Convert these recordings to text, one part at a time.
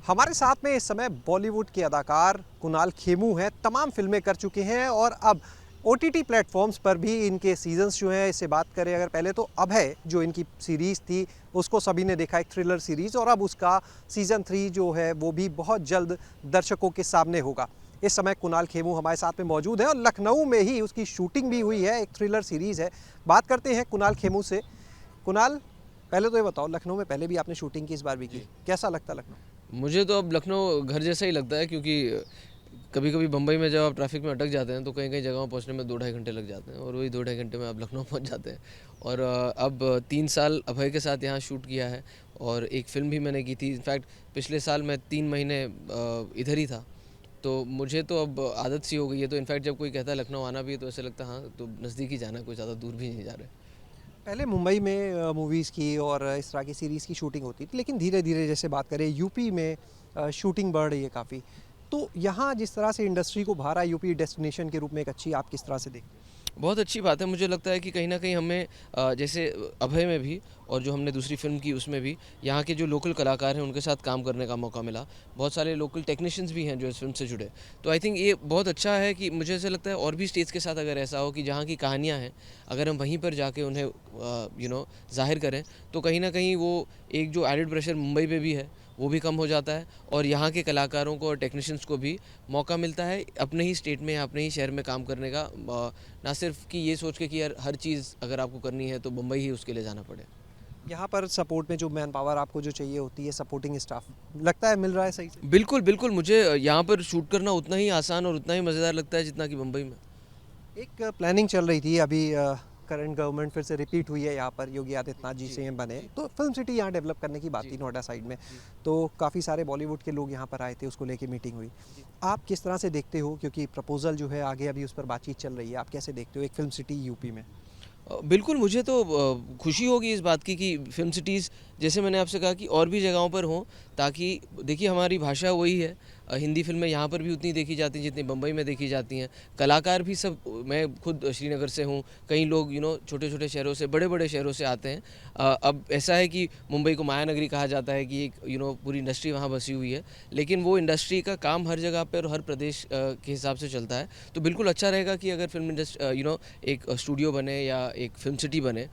हमारे साथ में इस समय बॉलीवुड के अदाकार कुणाल खेमू हैं। तमाम फिल्में कर चुके हैं और अब ओटीटी प्लेटफॉर्म्स पर भी इनके सीजन्स जो हैं, इससे बात करें अगर पहले तो अभय जो इनकी सीरीज़ थी उसको सभी ने देखा, एक थ्रिलर सीरीज़, और अब उसका सीज़न 3 जो है वो भी बहुत जल्द दर्शकों के सामने होगा। इस समय कुणाल खेमू हमारे साथ में मौजूद है और लखनऊ में ही उसकी शूटिंग भी हुई है, एक थ्रिलर सीरीज़ है। बात करते हैं कुणाल खेमू से। कुणाल, पहले तो ये बताओ, लखनऊ में पहले भी आपने शूटिंग की, इस बार भी की, कैसा लगता लखनऊ? मुझे तो अब लखनऊ घर जैसा ही लगता है, क्योंकि कभी कभी बम्बई में जब आप ट्रैफिक में अटक जाते हैं तो कहीं कहीं जगहों पहुंचने में 2-2.5 घंटे लग जाते हैं, और वही 2-2.5 घंटे में आप लखनऊ पहुंच जाते हैं। और अब 3 साल अभय के साथ यहाँ शूट किया है, और एक फ़िल्म भी मैंने की थी। इनफैक्ट पिछले साल मैं 3 महीने इधर ही था, तो मुझे तो अब आदत सी हो गई है। तो इनफैक्ट जब कोई कहता है लखनऊ आना भी है तो ऐसे लगता है हाँ, तो नज़दीक ही जाना है, कोई ज़्यादा दूर भी नहीं जा रहे। पहले मुंबई में मूवीज़ की और इस तरह की सीरीज़ की शूटिंग होती थी, लेकिन धीरे धीरे जैसे बात करें यूपी में शूटिंग बढ़ रही है काफ़ी। तो यहाँ जिस तरह से इंडस्ट्री को बाहर यूपी डेस्टिनेशन के रूप में एक अच्छी, आप किस तरह से देखते हैं? बहुत अच्छी बात है। मुझे लगता है कि कहीं न कहीं हमें जैसे अभय में भी, और जो हमने दूसरी फ़िल्म की उसमें भी, यहाँ के जो लोकल कलाकार हैं उनके साथ काम करने का मौका मिला। बहुत सारे लोकल टेक्नीशियंस भी हैं जो इस फ़िल्म से जुड़े। तो आई थिंक ये बहुत अच्छा है कि मुझे ऐसा लगता है और भी स्टेट्स के साथ अगर ऐसा हो कि जहाँ की कहानियाँ हैं, अगर हम वहीं पर जाके उन्हें ज़ाहिर करें, तो कहीं न कहीं वो एक जो एडेड प्रेशर मुंबई पे भी है वो भी कम हो जाता है, और यहाँ के कलाकारों को और टेक्नीशियंस को भी मौका मिलता है अपने ही स्टेट में या अपने ही शहर में काम करने का। ना सिर्फ कि ये सोच के कि यार हर चीज़ अगर आपको करनी है तो मुंबई ही उसके लिए जाना पड़े। यहाँ पर सपोर्ट में जो मैन पावर आपको जो चाहिए होती है, सपोर्टिंग स्टाफ, लगता है मिल रहा है सही से? बिल्कुल, बिल्कुल। मुझे यहाँ पर शूट करना उतना ही आसान और उतना ही मज़ेदार लगता है जितना कि मुंबई में। एक प्लानिंग चल रही थी अभी, करंट गवर्नमेंट फिर से रिपीट हुई है यहाँ पर, योगी आदित्यनाथ जी से बने, तो फिल्म सिटी यहाँ डेवलप करने की बात थी नोएडा साइड में। तो काफ़ी सारे बॉलीवुड के लोग यहाँ पर आए थे, उसको लेके मीटिंग हुई। आप किस तरह से देखते हो, क्योंकि प्रपोजल जो है आगे अभी उस पर बातचीत चल रही है, आप कैसे देखते हो एक फिल्म सिटी यूपी में? बिल्कुल, मुझे तो खुशी होगी इस बात की कि फ़िल्म सिटीज़, जैसे मैंने आपसे कहा, कि और भी जगहों पर हों, ताकि देखिए हमारी भाषा वही है। हिंदी फ़िल्में यहाँ पर भी उतनी देखी जाती हैं जितनी बम्बई में देखी जाती हैं। कलाकार भी सब, मैं खुद श्रीनगर से हूँ, कई लोग छोटे-छोटे शहरों से, बड़े-बड़े शहरों से आते हैं। अब ऐसा है कि मुंबई को माया नगरी कहा जाता है कि एक पूरी इंडस्ट्री वहाँ बसी हुई है, लेकिन वो इंडस्ट्री का काम हर जगह पर और हर प्रदेश के हिसाब से चलता है। तो बिल्कुल अच्छा रहेगा कि अगर फ़िल्म एक स्टूडियो बने या एक फ़िल्म सिटी बने,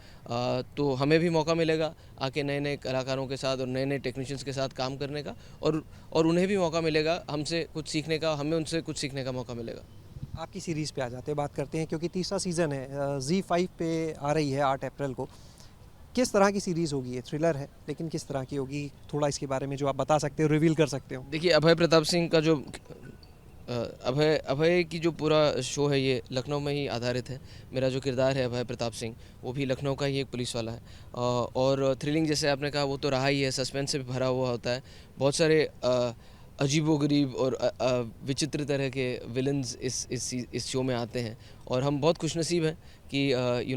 तो हमें भी मौका मिलेगा आके नए-नए कलाकारों के साथ और नए-नए टेक्नीशियंस के साथ काम करने का, और उन्हें भी मौका मिलेगा हमसे कुछ सीखने का, हमें उनसे कुछ सीखने का मौका मिलेगा। आपकी सीरीज़ पे आ जाते हैं, बात करते हैं, क्योंकि तीसरा सीज़न है, Z5 पे आ रही है 8 अप्रैल को। किस तरह की सीरीज़ होगी ये? थ्रिलर है, लेकिन किस तरह की होगी? थोड़ा इसके बारे में जो आप बता सकते हो, रिवील कर सकते हो? देखिए, अभय प्रताप सिंह का जो अभय अभय की जो पूरा शो है ये लखनऊ में ही आधारित है। मेरा जो किरदार है अभय प्रताप सिंह, वो भी लखनऊ का ही एक पुलिस वाला है। और थ्रिलिंग, जैसे आपने कहा, वो तो रहा ही है, सस्पेंस से भी भरा हुआ होता है। बहुत सारे अजीबो-गरीब और विचित्र तरह के विलन्स इस शो में आते हैं, और हम बहुत खुशनसीब हैं कि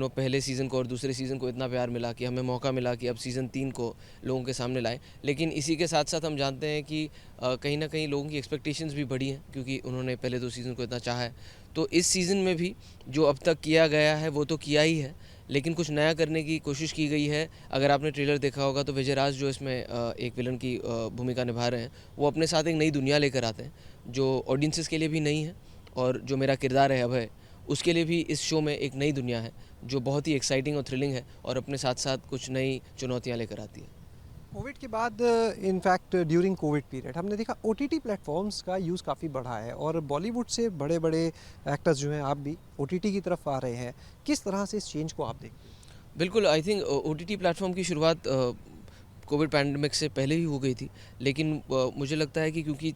पहले सीज़न को और दूसरे सीज़न को इतना प्यार मिला कि हमें मौका मिला कि अब सीज़न 3 को लोगों के सामने लाएँ। लेकिन इसी के साथ-साथ हम जानते हैं कि कहीं न कहीं लोगों की एक्सपेक्टेशंस भी बढ़ी हैं, क्योंकि उन्होंने पहले 2 सीज़न को इतना चाहा है। तो इस सीज़न में भी जो अब तक किया गया है वो तो किया ही है, लेकिन कुछ नया करने की कोशिश की गई है। अगर आपने ट्रेलर देखा होगा तो विजय राज जो इसमें एक विलन की भूमिका निभा रहे हैं, वो अपने साथ एक नई दुनिया लेकर आते हैं, जो ऑडियंसेस के लिए भी नई है, और जो मेरा किरदार है अभय, उसके लिए भी इस शो में एक नई दुनिया है, जो बहुत ही एक्साइटिंग और थ्रिलिंग है, और अपने साथ-साथ कुछ नई चुनौतियाँ लेकर आती है। कोविड के बाद, इनफैक्ट ड्यूरिंग कोविड पीरियड हमने देखा ओटीटी प्लेटफॉर्म्स का यूज़ काफ़ी बढ़ा है, और बॉलीवुड से बड़े बड़े एक्टर्स जो हैं, आप भी ओटीटी की तरफ आ रहे हैं। किस तरह से इस चेंज को आप देखते हैं? बिल्कुल, आई थिंक ओटीटी प्लेटफ़ॉर्म की शुरुआत कोविड पैंडेमिक से पहले ही हो गई थी, लेकिन मुझे लगता है कि क्योंकि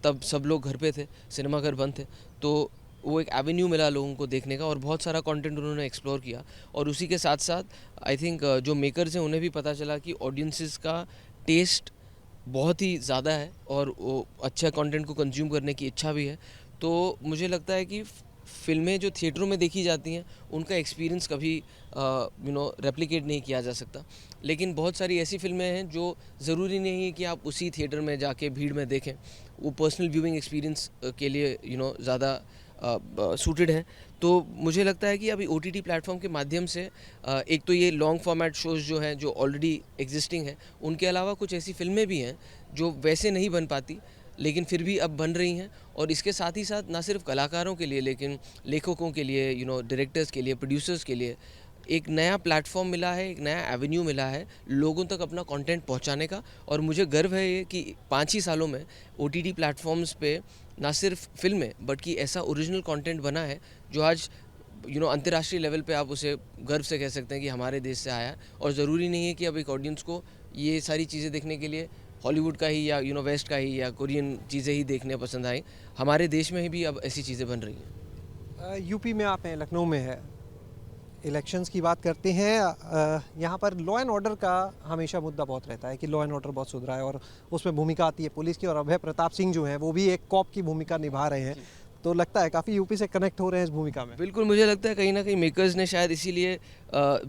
तब सब लोग घर पे थे, सिनेमाघर बंद थे, तो वो एक एवेन्यू मिला लोगों को देखने का, और बहुत सारा कंटेंट उन्होंने एक्सप्लोर किया। और उसी के साथ-साथ आई थिंक जो मेकर्स हैं उन्हें भी पता चला कि ऑडियंसेस का टेस्ट बहुत ही ज़्यादा है, और वो अच्छा कंटेंट को कंज्यूम करने की इच्छा भी है। तो मुझे लगता है कि फ़िल्में जो थिएटरों में देखी जाती हैं, उनका एक्सपीरियंस कभी रेप्लिकेट नहीं किया जा सकता। लेकिन बहुत सारी ऐसी फ़िल्में हैं जो ज़रूरी नहीं है कि आप उसी थिएटर में जाके भीड़ में देखें। वो पर्सनल व्यूइंग एक्सपीरियंस के लिए ज़्यादा सूटेड हैं। तो मुझे लगता है कि अभी OTT प्लेटफॉर्म के माध्यम से एक तो ये लॉन्ग फॉर्मेट शोज़ जो हैं जो ऑलरेडी एग्जिस्टिंग हैं, उनके अलावा कुछ ऐसी फ़िल्में भी हैं जो वैसे नहीं बन पाती लेकिन फिर भी अब बन रही हैं। और इसके साथ ही साथ ना सिर्फ कलाकारों के लिए लेकिन लेखकों के लिए, डायरेक्टर्स के लिए, प्रोड्यूसर्स के लिए एक नया प्लेटफॉर्म मिला है, एक नया एवेन्यू मिला है लोगों तक अपना कंटेंट पहुंचाने का। और मुझे गर्व है ये कि 5 ही सालों में OTT प्लेटफॉर्म्स पे ना सिर्फ फिल्में बट कि ऐसा ओरिजिनल कंटेंट बना है जो आज अंतर्राष्ट्रीय लेवल पे आप उसे गर्व से कह सकते हैं कि हमारे देश से आया है। और ज़रूरी नहीं है कि अब एक ऑडियंस को ये सारी चीज़ें देखने के लिए हॉलीवुड का ही या वेस्ट का ही या कोरियन चीज़ें ही देखने पसंद आएँ। हमारे देश में भी अब ऐसी चीज़ें बन रही हैं। यूपी में आप हैं, लखनऊ में है, इलेक्शंस की बात करते हैं। यहाँ पर लॉ एंड ऑर्डर का हमेशा मुद्दा बहुत रहता है कि लॉ एंड ऑर्डर बहुत सुधरा है और उसमें भूमिका आती है पुलिस की, और अभय प्रताप सिंह जो हैं वो भी एक कॉप की भूमिका निभा रहे हैं। तो लगता है काफ़ी यूपी से कनेक्ट हो रहे हैं इस भूमिका में। बिल्कुल, मुझे लगता है कहीं ना कहीं मेकर्स ने शायद इसीलिए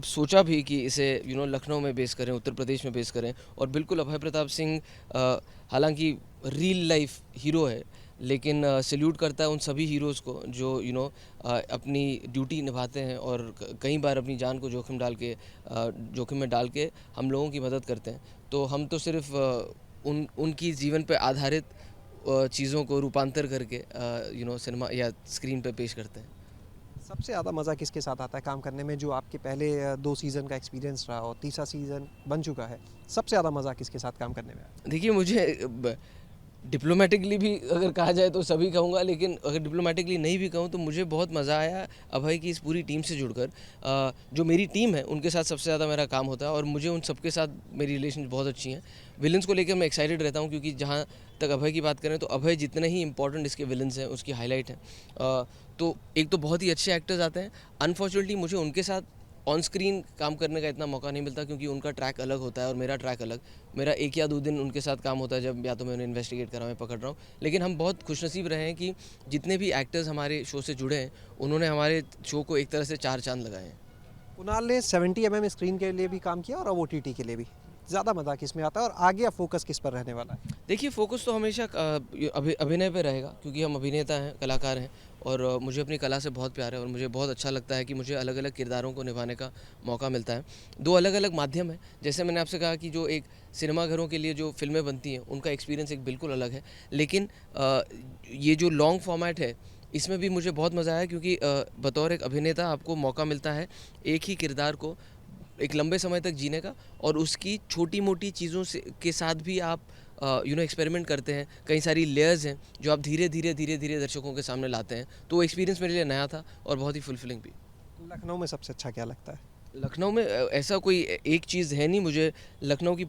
सोचा भी कि इसे लखनऊ में बेस करें, उत्तर प्रदेश में बेस करें। और बिल्कुल अभय प्रताप सिंह हालांकि रियल लाइफ हीरो है लेकिन सैल्यूट करता है उन सभी हीरोज़ को जो अपनी ड्यूटी निभाते हैं और कई बार अपनी जान को जोखिम में डाल के हम लोगों की मदद करते हैं। तो हम तो सिर्फ उनकी जीवन पे आधारित चीज़ों को रूपांतर करके सिनेमा या स्क्रीन पे पेश करते हैं। सबसे ज़्यादा मज़ा किसके साथ आता है काम करने में, जो आपके पहले 2 सीज़न का एक्सपीरियंस रहा और तीसरा सीज़न बन चुका है, सबसे ज़्यादा मज़ा किसके साथ काम करने में आया? देखिए, मुझे डिप्लोमेटिकली भी अगर कहा जाए तो सभी कहूँगा, लेकिन अगर डिप्लोमेटिकली नहीं भी कहूँ तो मुझे बहुत मज़ा आया अभय की इस पूरी टीम से जुड़कर। जो मेरी टीम है उनके साथ सबसे ज़्यादा मेरा काम होता है और मुझे उन सबके साथ मेरी रिलेशन बहुत अच्छी हैं। विलन्स को लेकर मैं एक्साइटेड रहता हूँ क्योंकि जहाँ तक अभय की बात करें तो अभय जितने ही इंपॉर्टेंट इसके विलन्स हैं उसकी हाईलाइट हैं। तो एक तो बहुत ही अच्छे एक्टर्स आते हैं। अनफॉर्चुनेटली मुझे उनके साथ ऑन स्क्रीन काम करने का इतना मौका नहीं मिलता क्योंकि उनका ट्रैक अलग होता है और मेरा ट्रैक अलग। मेरा 1 या 2 दिन उनके साथ काम होता है जब या तो मैं उन्हें इन्वेस्टिगेट कर रहा हूँ, मैं पकड़ रहा हूँ। लेकिन हम बहुत खुशनसीब रहे हैं कि जितने भी एक्टर्स हमारे शो से जुड़े हैं उन्होंने हमारे शो को एक तरह से 4 चांद लगाए हैं। कुणाल ने 70 mm स्क्रीन के लिए भी काम किया और अब OTT के लिए भी। ज़्यादा मज़ा किस में आता है और आगे अब फोकस किस पर रहने वाला है? देखिए, फोकस तो हमेशा अभिनय पे रहेगा क्योंकि हम अभिनेता हैं, कलाकार हैं और मुझे अपनी कला से बहुत प्यार है और मुझे बहुत अच्छा लगता है कि मुझे अलग अलग किरदारों को निभाने का मौका मिलता है। 2 अलग अलग माध्यम हैं, जैसे मैंने आपसे कहा कि जो एक सिनेमाघरों के लिए जो फिल्में बनती हैं उनका एक्सपीरियंस एक बिल्कुल अलग है। लेकिन ये जो लॉन्ग फॉर्मेट है इसमें भी मुझे बहुत मज़ा आया क्योंकि बतौर एक अभिनेता आपको मौका मिलता है एक ही किरदार को एक लंबे समय तक जीने का और उसकी छोटी मोटी चीज़ों से के साथ भी आप एक्सपेरिमेंट करते हैं। कई सारी लेयर्स हैं जो आप धीरे धीरे दर्शकों के सामने लाते हैं। तो वो एक्सपीरियंस मेरे लिए नया था और बहुत ही फुलफिलिंग भी। लखनऊ में सबसे अच्छा क्या लगता है? लखनऊ में ऐसा कोई एक चीज़ है नहीं। मुझे लखनऊ की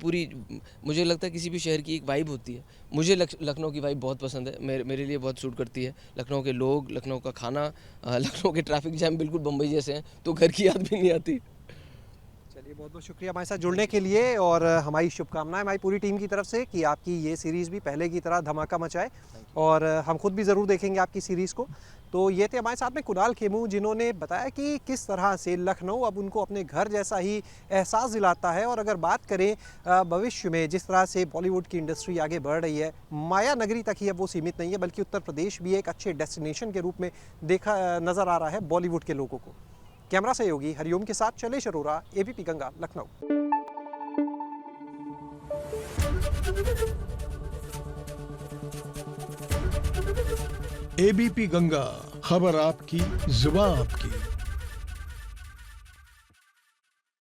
मुझे लगता है किसी भी शहर की एक वाइब होती है। मुझे लखनऊ की वाइब बहुत पसंद है, मेरे लिए बहुत सूट करती है। लखनऊ के लोग, लखनऊ का खाना, लखनऊ के ट्रैफिक जैम बिल्कुल बम्बई जैसे हैं तो घर की याद भी नहीं आती। चलिए, बहुत बहुत शुक्रिया हमारे साथ जुड़ने के लिए और हमारी शुभकामनाएं हमारी पूरी टीम की तरफ से कि आपकी ये सीरीज़ भी पहले की तरह धमाका मचाए और हम खुद भी ज़रूर देखेंगे आपकी सीरीज़ को। तो ये थे हमारे साथ में कुणाल खेमू, जिन्होंने बताया कि किस तरह से लखनऊ अब उनको अपने घर जैसा ही एहसास दिलाता है। और अगर बात करें भविष्य में जिस तरह से बॉलीवुड की इंडस्ट्री आगे बढ़ रही है, माया नगरी तक ही अब वो सीमित नहीं है बल्कि उत्तर प्रदेश भी एक अच्छे डेस्टिनेशन के रूप में देखा नज़र आ रहा है बॉलीवुड के लोगों को। कैमरा सहयोगी हरिओम के साथ शैलेश अरोरा, ABP गंगा, लखनऊ। ABP गंगा, खबर आपकी, जुबान आपकी।